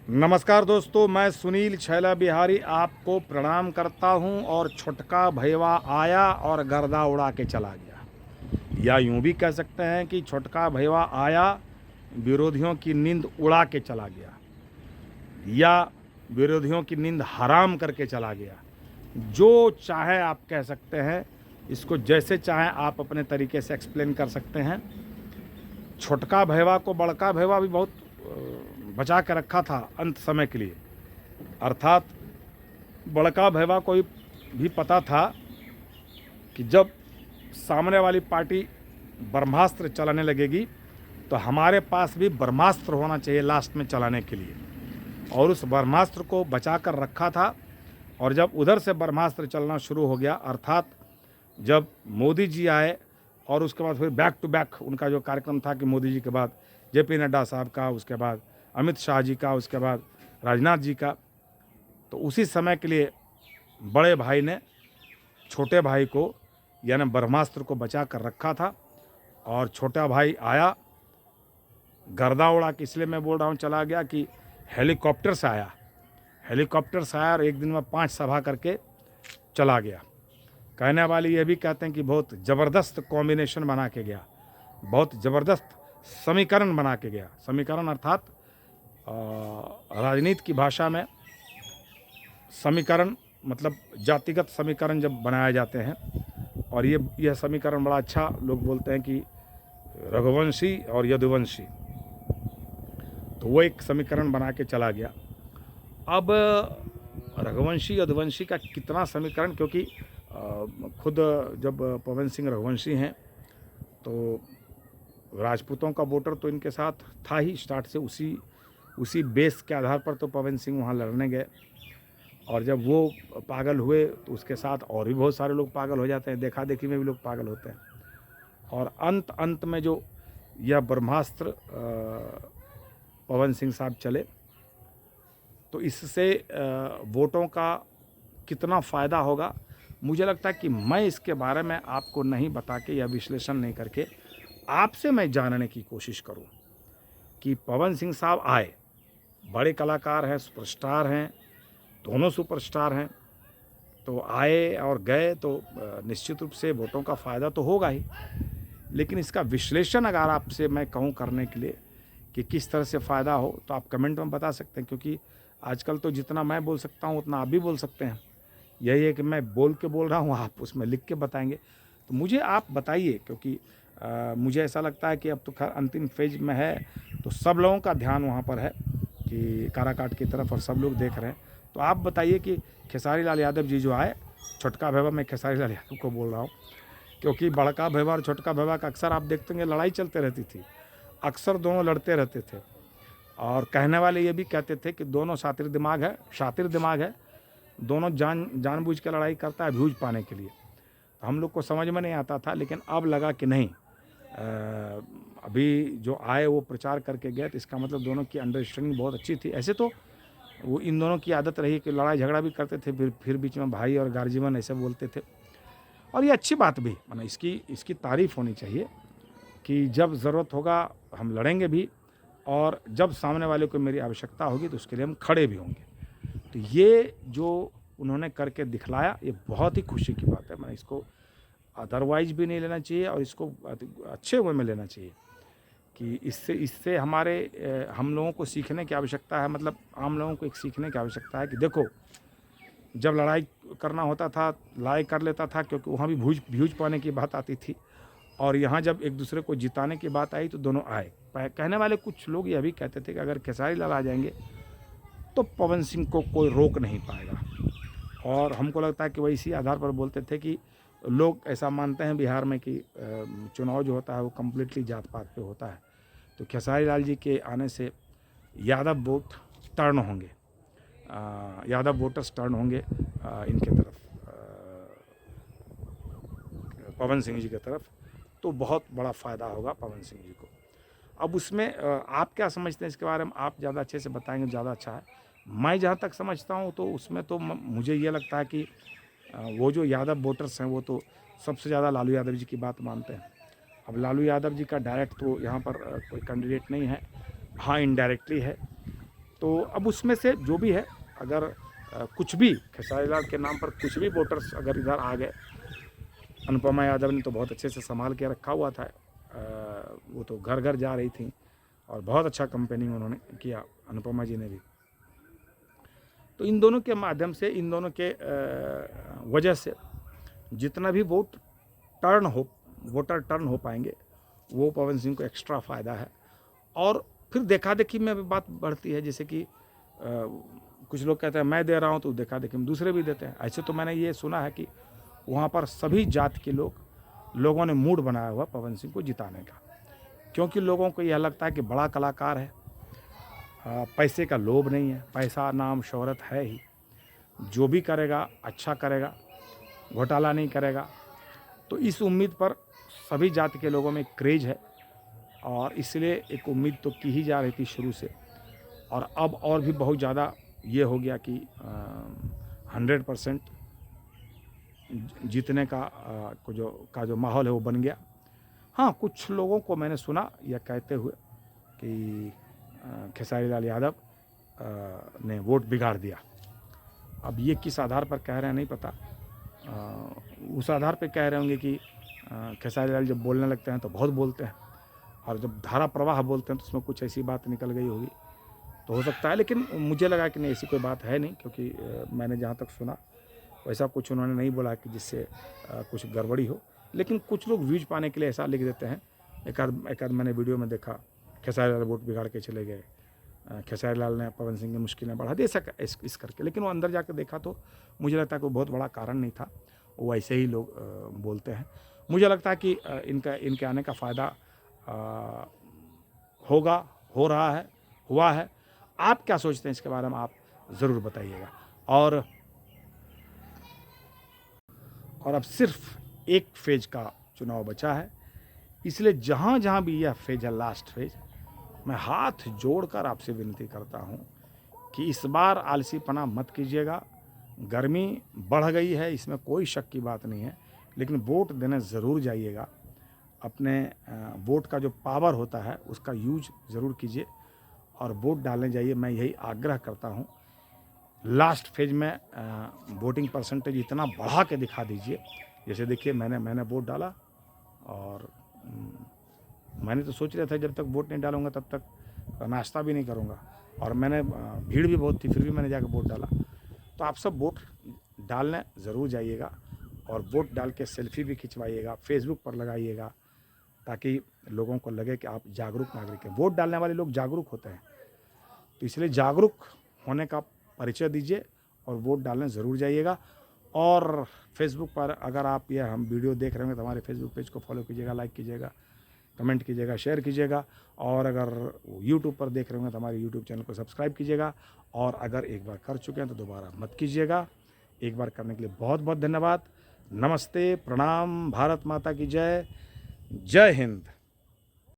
नमस्कार दोस्तों, मैं सुनील छैला बिहारी आपको प्रणाम करता हूं। और छुटका भैया आया और गर्दा उड़ा के चला गया, या यूं भी कह सकते हैं कि छुटका भैया आया, विरोधियों की नींद उड़ा के चला गया, या विरोधियों की नींद हराम करके चला गया। जो चाहे आप कह सकते हैं, इसको जैसे चाहे आप अपने तरीके से एक्सप्लेन कर सकते हैं। छुटका भैया को बड़का भैया भी बहुत बचा के रखा था अंत समय के लिए। अर्थात बड़का भैया को भी पता था कि जब सामने वाली पार्टी ब्रह्मास्त्र चलाने लगेगी तो हमारे पास भी ब्रह्मास्त्र होना चाहिए लास्ट में चलाने के लिए, और उस ब्रह्मास्त्र को बचा कर रखा था। और जब उधर से ब्रह्मास्त्र चलना शुरू हो गया, अर्थात जब मोदी जी आए और उसके बाद फिर बैक टू बैक उनका जो कार्यक्रम था कि मोदी जी के बाद जेपी नड्डा साहब का, उसके बाद अमित शाह जी का, उसके बाद राजनाथ जी का, तो उसी समय के लिए बड़े भाई ने छोटे भाई को यानी ब्रह्मास्त्र को बचा कर रखा था। और छोटा भाई आया, गर्दा उड़ा के, इसलिए मैं बोल रहा हूँ चला गया कि हेलीकॉप्टर से आया। हेलीकॉप्टर से आया और एक दिन में 5 सभा करके चला गया। कहने वाले ये भी कहते हैं कि बहुत ज़बरदस्त कॉम्बिनेशन बना के गया, बहुत ज़बरदस्त समीकरण बना के गया। समीकरण अर्थात राजनीति की भाषा में समीकरण मतलब जातिगत समीकरण जब बनाए जाते हैं, और यह समीकरण बड़ा अच्छा लोग बोलते हैं कि रघुवंशी और यदुवंशी, तो वो एक समीकरण बना के चला गया। अब रघुवंशी यदुवंशी का कितना समीकरण, क्योंकि खुद जब पवन सिंह रघुवंशी हैं तो राजपूतों का वोटर तो इनके साथ था ही स्टार्ट से, उसी बेस के आधार पर तो पवन सिंह वहाँ लड़ने गए। और जब वो पागल हुए तो उसके साथ और भी बहुत सारे लोग पागल हो जाते हैं, देखा देखी में भी लोग पागल होते हैं। और अंत में जो यह ब्रह्मास्त्र पवन सिंह साहब चले, तो इससे वोटों का कितना फ़ायदा होगा, मुझे लगता है कि मैं इसके बारे में आपको नहीं बता के या विश्लेषण नहीं करके आपसे मैं जानने की कोशिश करूं कि पवन सिंह साहब आए, बड़े कलाकार हैं, सुपरस्टार हैं, दोनों सुपरस्टार हैं, तो आए और गए तो निश्चित रूप से वोटों का फ़ायदा तो होगा ही। लेकिन इसका विश्लेषण अगर आपसे मैं कहूँ करने के लिए कि किस तरह से फ़ायदा हो, तो आप कमेंट में बता सकते हैं, क्योंकि आजकल तो जितना मैं बोल सकता हूँ उतना आप भी बोल सकते हैं। यही है कि मैं बोल के बोल रहा हूँ, आप उसमें लिख के बताएंगे। तो मुझे आप बताइए, क्योंकि मुझे ऐसा लगता है कि अब तो खैर अंतिम फेज में है, तो सब लोगों का ध्यान वहाँ पर है कि काराकाट की तरफ, और सब लोग देख रहे हैं। तो आप बताइए कि खेसारी लाल यादव जी जो आए, छोटका भैया, मैं खेसारी लाल यादव को बोल रहा हूँ, क्योंकि बड़का भैया और छोटका भैया का अक्सर आप देखते होंगे लड़ाई चलते रहती थी, अक्सर दोनों लड़ते रहते थे। और कहने वाले ये भी कहते थे कि दोनों शातिर दिमाग है, दोनों जानबूझ के लड़ाई करता है व्यूज पाने के लिए। तो हम लोग को समझ में नहीं आता था, लेकिन अब लगा कि नहीं, अभी जो आए वो प्रचार करके गए, तो इसका मतलब दोनों की अंडरस्टैंडिंग बहुत अच्छी थी। ऐसे तो वो इन दोनों की आदत रही कि लड़ाई झगड़ा भी करते थे, फिर बीच में भाई और गार्जियन ऐसे बोलते थे। और ये अच्छी बात भी, माना इसकी तारीफ़ होनी चाहिए कि जब ज़रूरत होगा हम लड़ेंगे भी, और जब सामने वाले को मेरी आवश्यकता होगी तो उसके लिए हम खड़े भी होंगे। तो ये जो उन्होंने करके दिखलाया, ये बहुत ही खुशी की बात है। मैं इसको अदरवाइज भी नहीं लेना चाहिए, और इसको अच्छे वे में लेना चाहिए कि इससे हमारे हम लोगों को सीखने की आवश्यकता है। मतलब आम लोगों को एक सीखने की आवश्यकता है कि देखो, जब लड़ाई करना होता था लड़ाई कर लेता था, क्योंकि वहाँ भी व्यूज पाने की बात आती थी, और यहाँ जब एक दूसरे को जिताने की बात आई तो दोनों आए। कहने वाले कुछ लोग यह भी कहते थे कि अगर खेसारी लाल आ जाएंगे तो पवन सिंह को कोई रोक नहीं पाएगा। और हमको लगता है कि वह इसी आधार पर बोलते थे कि लोग ऐसा मानते हैं बिहार में कि चुनाव जो होता है वो कम्प्लीटली जात पात पे होता है। तो खेसारी लाल जी के आने से यादव वोट टर्न होंगे, यादव वोटर्स टर्न होंगे इनके तरफ, पवन सिंह जी की तरफ। तो बहुत बड़ा फ़ायदा होगा पवन सिंह जी को। अब उसमें आप क्या समझते हैं इसके बारे में, आप ज़्यादा अच्छे से बताएंगे, ज़्यादा अच्छा है। मैं जहाँ तक समझता हूँ तो उसमें तो मुझे ये लगता है कि वो जो यादव वोटर्स हैं वो तो सबसे ज़्यादा लालू यादव जी की बात मानते हैं। अब लालू यादव जी का डायरेक्ट तो यहाँ पर कोई कैंडिडेट नहीं है, हाँ इनडायरेक्टली है। तो अब उसमें से जो भी है, अगर कुछ भी खेसारी लाल के नाम पर कुछ भी वोटर्स अगर इधर आ गए, अनुपमा यादव ने तो बहुत अच्छे से संभाल के रखा हुआ था, वो तो घर घर जा रही थी और बहुत अच्छा कैंपेनिंग उन्होंने किया, अनुपमा जी ने भी। तो इन दोनों के माध्यम से, इन दोनों के वजह से जितना भी वोटर टर्न हो पाएंगे, वो पवन सिंह को एक्स्ट्रा फ़ायदा है। और फिर देखा देखी में भी बात बढ़ती है, जैसे कि कुछ लोग कहते हैं मैं दे रहा हूँ, तो देखा देखी में दूसरे भी देते हैं। ऐसे तो मैंने ये सुना है कि वहाँ पर सभी जात के लोगों ने मूड बनाया हुआ पवन सिंह को जिताने का, क्योंकि लोगों को यह लगता है कि बड़ा कलाकार है, पैसे का लोभ नहीं है, पैसा नाम शोहरत है ही, जो भी करेगा अच्छा करेगा, घोटाला नहीं करेगा। तो इस उम्मीद पर सभी जाति के लोगों में क्रेज है, और इसलिए एक उम्मीद तो की ही जा रही थी शुरू से, और अब और भी बहुत ज़्यादा ये हो गया कि 100% जीतने का जो माहौल है वो बन गया। हाँ, कुछ लोगों को मैंने सुना यह कहते हुए कि खेसारी लाल यादव ने वोट बिगाड़ दिया। अब ये किस आधार पर कह रहे हैं नहीं पता, उस आधार पे कह रहे होंगे कि खेसारी लाल जब बोलने लगते हैं तो बहुत बोलते हैं, और जब धारा प्रवाह बोलते हैं तो उसमें कुछ ऐसी बात निकल गई होगी, तो हो सकता है। लेकिन मुझे लगा कि नहीं, ऐसी कोई बात है नहीं, क्योंकि मैंने जहाँ तक सुना वैसा कुछ उन्होंने नहीं बोला कि जिससे कुछ गड़बड़ी हो। लेकिन कुछ लोग व्यूज पाने के लिए ऐसा लिख देते हैं। एक आध मैंने वीडियो में देखा, खेसारी लाल वोट बिगाड़ के चले गए, खेसारी लाल ने पवन सिंह की मुश्किलें बढ़ा दी, ऐसा इस करके। लेकिन वो अंदर जाकर देखा तो मुझे लगता है कि बहुत बड़ा कारण नहीं था, वो ऐसे ही लोग बोलते हैं। मुझे लगता है कि इनके आने का फ़ायदा होगा, हो रहा है, हुआ है। आप क्या सोचते हैं इसके बारे में, आप ज़रूर बताइएगा। और अब सिर्फ एक फेज़ का चुनाव बचा है, इसलिए जहाँ जहाँ भी यह फेज़ है, लास्ट फेज़, मैं हाथ जोड़कर आपसे विनती करता हूँ कि इस बार आलसीपना मत कीजिएगा। गर्मी बढ़ गई है, इसमें कोई शक की बात नहीं है, लेकिन वोट देने ज़रूर जाइएगा। अपने वोट का जो पावर होता है उसका यूज ज़रूर कीजिए और वोट डालने जाइए। मैं यही आग्रह करता हूँ। लास्ट फेज में वोटिंग परसेंटेज इतना बढ़ा के दिखा दीजिए। जैसे देखिए, मैंने वोट डाला, और मैंने तो सोच रहा था जब तक वोट नहीं डालूंगा तब तक नाश्ता भी नहीं करूंगा, और मैंने भीड़ भी बहुत थी, फिर भी मैंने जाकर वोट डाला। तो आप सब वोट डालने ज़रूर जाइएगा, और वोट डाल के सेल्फी भी खिंचवाइएगा, फेसबुक पर लगाइएगा, ताकि लोगों को लगे कि आप जागरूक नागरिक हैं। वोट डालने वाले लोग जागरूक होते हैं, तो इसलिए जागरूक होने का परिचय दीजिए और वोट डालने ज़रूर जाइएगा। और फेसबुक पर अगर आप यह हम वीडियो देख रहे होंगे तो हमारे फेसबुक पेज को फॉलो कीजिएगा, लाइक कीजिएगा, कमेंट कीजिएगा, शेयर कीजिएगा। और अगर यूट्यूब पर देख रहे होंगे तो हमारे यूट्यूब चैनल को सब्सक्राइब कीजिएगा। और अगर एक बार कर चुके हैं तो दोबारा मत कीजिएगा। एक बार करने के लिए बहुत बहुत धन्यवाद। नमस्ते, प्रणाम, भारत माता की जय, जय हिंद।